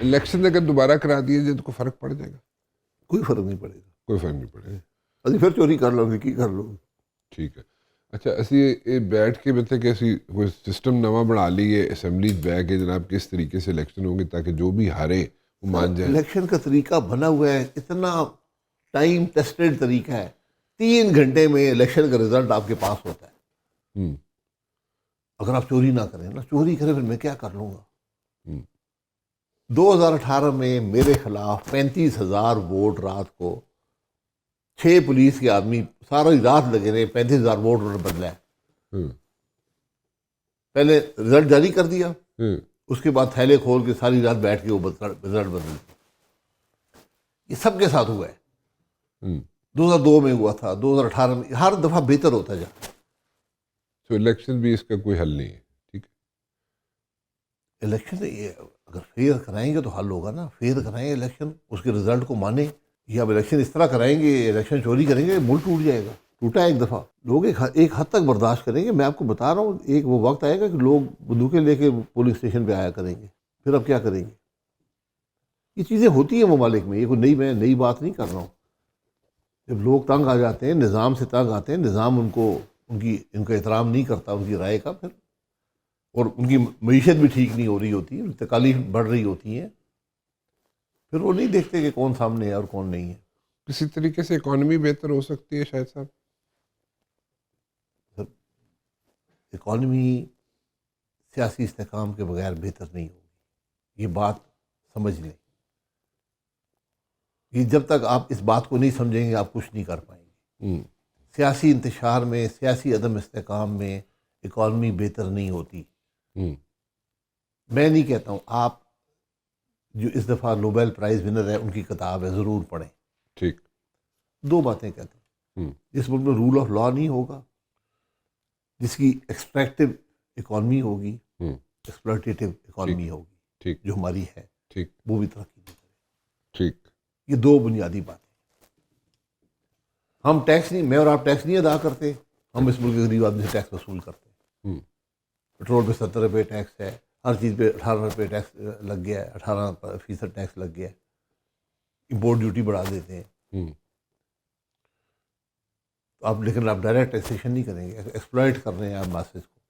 Election اگر دوبارہ کرا دیے جائے تو کوئی فرق پڑ جائے گا؟ کوئی فرق نہیں پڑے گا. کوئی فرق نہیں پڑے گا. ابھی پھر چوری کر لو گے کی کر لو گے. ٹھیک ہے. اچھا اسی بیٹھ کے مطلب کہ اسی کوئی سسٹم نواں بنا لیے اسمبلیز بیٹھ کے جناب کس طریقے سے الیکشن ہوں گے تاکہ جو بھی ہارے وہ مان جائے. الیکشن کا طریقہ بنا ہوا ہے, اتنا ٹائم ٹیسٹڈ طریقہ ہے. 3 گھنٹے میں الیکشن کا رزلٹ آپ کے پاس ہوتا ہے. اگر آپ چوری نہ کریں نا, چوری کریں پھر میں کیا کر لوں گا. 2018 میں میرے خلاف 35,000 ووٹ رات کو 6 پولیس کے آدمی ساری رات لگے رہے, 35,000 ووٹ انہوں نے بدلا ہے. پہلے رزلٹ جاری کر دیا, اس کے بعد تھیلے کھول کے ساری رات بیٹھ کے وہ رزلٹ بدل. یہ سب کے ساتھ ہوا ہے. 2002 میں ہوا تھا, 2018 میں, ہر دفعہ بہتر ہوتا جا. تو الیکشن بھی اس کا کوئی حل نہیں ہے. ٹھیک ہے, الیکشن اگر فیئر کرائیں گے تو حل ہوگا نا. فیئر کرائیں الیکشن, اس کے رزلٹ کو مانیں. یہ اب الیکشن اس طرح کرائیں گے, الیکشن چوری کریں گے, ملک ٹوٹ جائے گا. ٹوٹا ہے ایک دفعہ, لوگ ایک حد تک برداشت کریں گے. میں آپ کو بتا رہا ہوں, ایک وہ وقت آئے گا کہ لوگ بندوقیں لے کے پولنگ اسٹیشن پہ آیا کریں گے. پھر اب کیا کریں گے؟ یہ چیزیں ہوتی ہیں ممالک میں, یہ کوئی میں نئی بات نہیں کر رہا ہوں. جب لوگ تنگ آ جاتے ہیں, نظام سے تنگ آتے ہیں, نظام ان کا احترام نہیں کرتا ان کی رائے کا, پھر اور ان کی معیشت بھی ٹھیک نہیں ہو رہی ہوتی, تکالیف بڑھ رہی ہوتی ہیں, پھر وہ نہیں دیکھتے کہ کون سامنے ہے اور کون نہیں ہے. کسی طریقے سے اکانومی بہتر ہو سکتی ہے شاید صاحب. اکانومی سیاسی استحکام کے بغیر بہتر نہیں ہوگی, یہ بات سمجھ لیں. یہ جب تک آپ اس بات کو نہیں سمجھیں گے آپ کچھ نہیں کر پائیں گے. سیاسی انتشار میں, سیاسی عدم استحکام میں اکانومی بہتر نہیں ہوتی. میں نہیں کہتا ہوں, آپ جو اس دفعہ نوبل پرائز ونر ہے ان کی کتاب ہے, ضرور پڑھیں. ٹھیک. 2 باتیں کہتے ہیں. جس ملک میں رول آف لا نہیں ہوگا, جس کی ایکسٹریکٹو اکانومی ہوگی, ایکسپلوٹیٹو اکانومی ہوگی جو ہماری ہے, ٹھیک, وہ بھی ترقی نہیں کرے. ٹھیک. یہ 2 بنیادی باتیں. ہم ٹیکس نہیں, میں اور آپ ٹیکس نہیں ادا کرتے, ہم اس ملک کے غریب آدمی سے ٹیکس وصول کرتے ہیں. پٹرول پہ 70 روپے ٹیکس ہے, ہر چیز پہ 18 روپے ٹیکس لگ گیا ہے, 18% ٹیکس لگ گیا ہے. امپورٹ ڈیوٹی بڑھا دیتے ہیں. آپ لیکن آپ ڈائریکٹ ٹیکسیشن نہیں کریں گے, ایکسپلائٹ کر رہے ہیں آپ ماسز کو.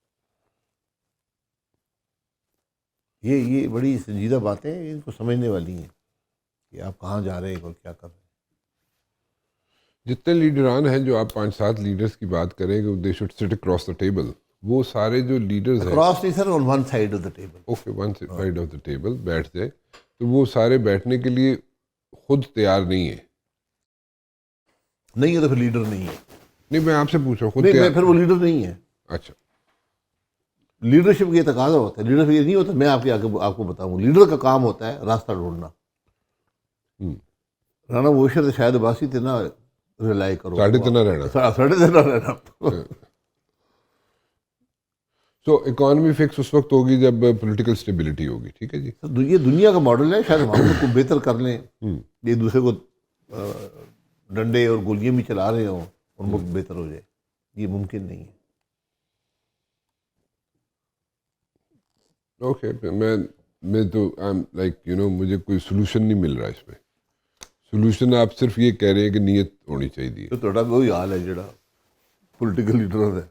یہ بڑی سنجیدہ باتیں ہیں, ان کو سمجھنے والی ہیں کہ آپ کہاں جا رہے ہیں اور کیا کر رہے ہیں. جتنے لیڈران ہیں, جو آپ 5-7 لیڈرز کی بات کریں کہ they should sit across the table, وہ سارے جو لیڈرز ہیں اکراس نہیں sir, on one side of the table. Okay, one side of the table بیٹھ جائے, تو وہ سارے بیٹھنے کے لیے خود تیار نہیں ہے. نہیں ہے تو پھر لیڈر نہیں ہے. نہیں, میں آپ سے پوچھ رہا ہوں, خود نہیں, تیار. پھر وہ لیڈر نہیں ہے. اچھا, لیڈرشپ کا یہ تقاضا ہوتا ہے. لیڈرشپ یہ نہیں ہوتا, میں آپ کو بتاؤں, لیڈر کا کام ہوتا ہے راستہ ڈھونڈنا. رانا ووشر شاید عباسی تھے نا, ریلائی کرو, ساڑھے تنا رہنا. ساڑھے تنا رہنا. سو اکانومی فکس اس وقت ہوگی جب پولیٹیکل اسٹیبلٹی ہوگی. ٹھیک ہے جی, یہ دنیا کا ماڈل ہے, شاید ہم لوگ کو بہتر کر لیں, ایک دوسرے کو ڈنڈے اور گولیاں بھی چلا رہے ہوں اور ملک بہتر ہو جائے. یہ ممکن نہیں ہے. اوکے, میں تو لائک مجھے کوئی سولوشن نہیں مل رہا اس میں. سولوشن آپ صرف یہ کہہ رہے ہیں کہ نیت ہونی چاہیے. تو تھوڑا وہی حال ہے جڑا پولیٹیکل لیڈر ہے,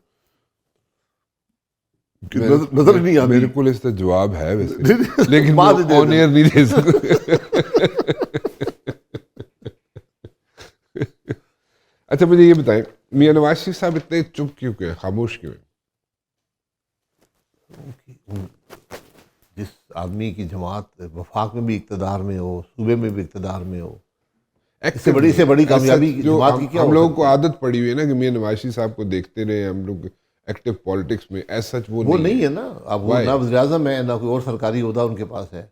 نظر نہیں آتی. میرے کو اس کا جواب ہے ویسے, لیکن آن ایئر نہیں دے سکتا. اچھا مجھے یہ بتائیں, میاں نواز شریف صاحب اتنے چپ کیوں ہیں, خاموش کیوں ہیں؟ جس آدمی کی جماعت وفاق میں بھی اقتدار میں ہو, صوبے میں بھی اقتدار میں ہو, اس سے بڑی کامیابی جماعت کی کیا ہو. ہم لوگوں کو عادت پڑی ہوئی ہے نا کہ میاں نواز شریف صاحب کو دیکھتے رہے ہم لوگ ایکٹیو پالیٹکس میں, ایز سچ وہ نہیں ہے نا. اب وہ نہ وزیر اعظم ہے, نہ کوئی اور سرکاری عہدہ ان کے پاس ہے.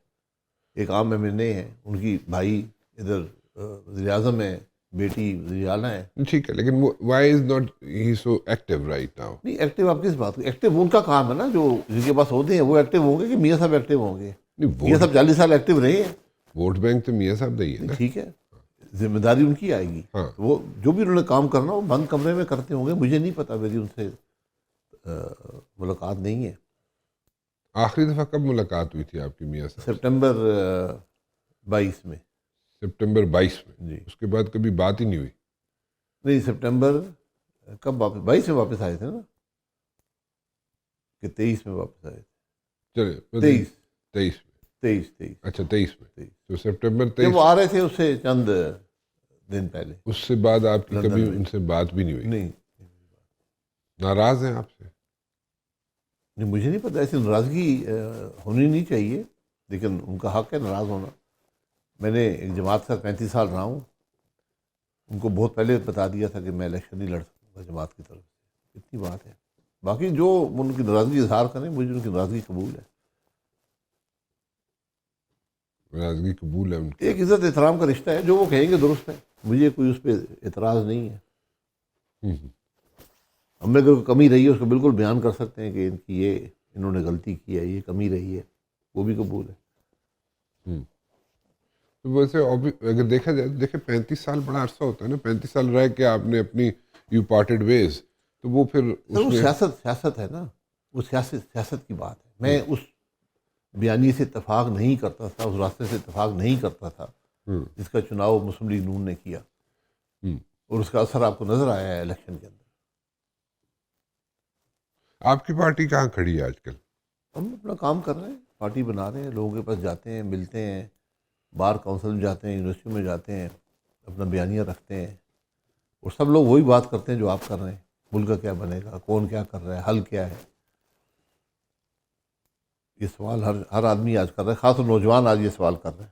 ایک عام MNA ہے, ان کی بھائی ادھر وزیر اعظم ہے, بیٹی وزیر اعلیٰ ہے. ٹھیک ہے, لیکن why is not he so active right now? نہیں ایکٹیو آپ کس بات کو, ایکٹیو ان کا کام ہے نا, جو جن کے پاس عہدے ہیں وہ ایکٹیو ہوں گے کہ میاں صاحب ایکٹیو ہوں گے؟ میاں صاحب 40 سال ایکٹیو رہے ہیں. ووٹ بینک تو میاں صاحب نہیں ہے نا. ٹھیک ہے, ذمہ داری ان کی آئے گی. وہ جو بھی انہوں نے کام کرنا وہ بند کمرے میں کرتے ہوں گے. مجھے نہیں پتا, میری ان سے ملاقات نہیں ہے. آخری دفعہ کب ملاقات ہوئی تھی آپ کی میاں صاحب؟ سپٹمبر 22 میں. سپٹمبر 22 میں. جی اس کے بعد کبھی بات ہی نہیں ہوئی. نہیں، سپٹمبر کب واپس 22 میں واپس آئے تھے نا کہ 23 میں واپس آئے تھے. چلے 23 23 اچھا 23 میں. 23 تو سپٹمبر جب 23 وہ آ رہے تھے اس سے چند دن پہلے. اس سے بعد آپ کی لندن کبھی میں. ان سے بات بھی نہیں ہوئی. نہیں ناراض ہیں آپ سے؟ نہیں، مجھے نہیں پتہ، ایسی ناراضگی ہونی نہیں چاہیے، لیکن ان کا حق ہے ناراض ہونا. میں نے ایک جماعت کا 35 سال رہا ہوں، ان کو بہت پہلے بتا دیا تھا کہ میں الیکشن نہیں لڑ سکوں گا جماعت کی طرف سے. اتنی بات ہے. باقی جو ان کی ناراضگی اظہار کریں، مجھے ان کی ناراضگی قبول ہے. ناراضگی قبول ہے ان کی. ایک عزت احترام کا رشتہ ہے، جو وہ کہیں گے درست ہے، مجھے کوئی اس پہ اعتراض نہیں ہے. ہم میں اگر کوئی کمی رہی ہے اس کو بالکل بیان کر سکتے ہیں کہ ان کی یہ انہوں نے غلطی کی ہے، یہ کمی رہی ہے، وہ بھی قبول ہے. تو ویسے اگر دیکھا جائے، دیکھیں 35 سال بڑا عرصہ ہوتا ہے نا. 35 سال رہ کے آپ نے اپنی یو پارٹڈ ویز، تو وہ پھر سر اس وہ میں سیاست ہے نا، وہ سیاست کی بات ہے. میں اس بیانیے سے اتفاق نہیں کرتا تھا، اس راستے سے اتفاق نہیں کرتا تھا جس کا چناؤ مسلم لیگ نون نے کیا، اور اس کا اثر آپ کو نظر آیا ہے الیکشن کے اندر. آپ کی پارٹی کہاں کھڑی ہے آج کل؟ ہم اپنا کام کر رہے ہیں، پارٹی بنا رہے ہیں، لوگوں کے پاس جاتے ہیں، ملتے ہیں، بار کونسل میں جاتے ہیں، یونیورسٹی میں جاتے ہیں، اپنا بیانیہ رکھتے ہیں، اور سب لوگ وہی بات کرتے ہیں جو آپ کر رہے ہیں. ملک کا کیا بنے گا، کون کیا کر رہا ہے، حل کیا ہے. یہ سوال ہر آدمی آج کر رہا ہے، خاص طور نوجوان آج یہ سوال کر رہے ہیں.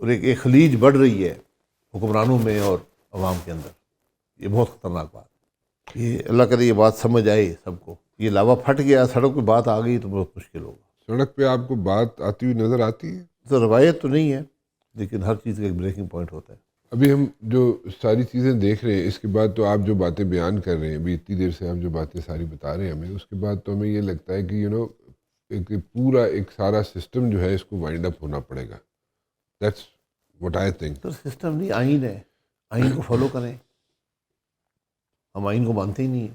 اور ایک خلیج بڑھ رہی ہے حکمرانوں میں اور عوام کے اندر. یہ بہت خطرناک بات ہے. یہ اللہ کرے یہ بات سمجھ آئے سب کو. یہ لاوا پھٹ گیا، سڑک پہ بات آ گئی تو بہت مشکل ہوگا. سڑک پہ آپ کو بات آتی ہوئی نظر آتی ہے؟ تو روایت تو نہیں ہے، لیکن ہر چیز کا ایک بریکنگ پوائنٹ ہوتا ہے. ابھی ہم جو ساری چیزیں دیکھ رہے ہیں، اس کے بعد تو آپ جو باتیں بیان کر رہے ہیں، ابھی اتنی دیر سے آپ جو باتیں ساری بتا رہے ہیں ہمیں، اس کے بعد تو ہمیں یہ لگتا ہے کہ ایک پورا ایک سارا سسٹم جو ہے اس کو وائنڈ اپ ہونا پڑے گا. That's what I think. تو سسٹم نہیں، آئین ہے، آئین کو فالو کریں. ہم آئین کو مانتے ہی نہیں ہیں.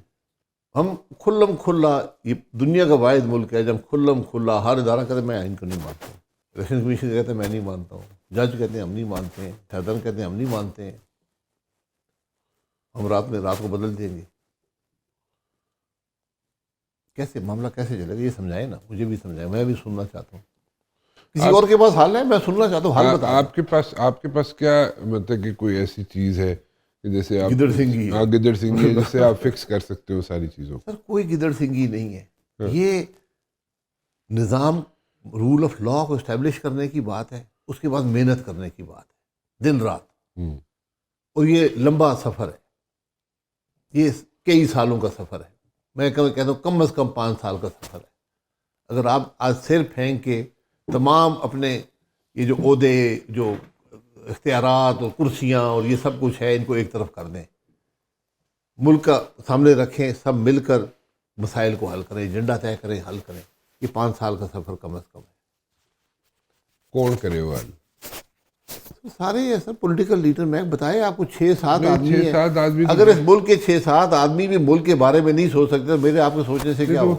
ہم کھلم کھلا، یہ دنیا کا واحد ملک ہے جب کھلم کھلا ہر ادارہ کہتے ہیں میں آئین کو نہیں مانتا ہوں. الیکشن کمیشن کہتے ہیں میں نہیں مانتا ہوں، جج کہتے ہیں ہم نہیں مانتے ہیں، صدر کہتے ہیں ہم نہیں مانتے ہیں. ہم رات کو بدل دیں گے. کیسے معاملہ کیسے چلے گا؟ یہ سمجھائے نا، مجھے بھی سمجھائے، میں بھی سننا چاہتا ہوں. کسی اور کے پاس حل ہے، میں سننا چاہتا ہوں، حل بتا. آپ کے پاس کیا مطلب کہ کوئی ایسی چیز ہے کہ جیسے آپ گدڑ سنگھی ہے. گدڑ سنگھی ہے، جس سے آپ فکس کر سکتے ہو ساری چیزوں کو؟ سر کوئی گدڑ سنگھی نہیں ہے. یہ نظام رول آف لا کو اسٹیبلش کرنے کی بات ہے، اس کے بعد محنت کرنے کی بات ہے، دن رات. اور یہ لمبا سفر ہے، یہ کئی سالوں کا سفر ہے. میں کہتا ہوں کم از کم 5 سال کا سفر ہے. اگر آپ آج سر پھینک کے تمام اپنے یہ جو عہدے، جو اختیارات اور کرسیاں اور یہ سب کچھ ہے، ان کو ایک طرف کر دیں، ملک کا سامنے رکھیں، سب مل کر مسائل کو حل کریں، ایجنڈا طے کریں، حل کریں. یہ 5 سال کا سفر کم از کم ہے. کون کرے وہ حل؟ سارے ایسا پولیٹیکل لیڈر، میں بتایا آپ کو 6-7 آدمی ہیں. 6-7 آدمی. اگر اس ملک کے 6-7 آدمی بھی ملک کے بارے میں نہیں سوچ سکتے تو میرے آپ کے سوچنے سے کیا ہوگا؟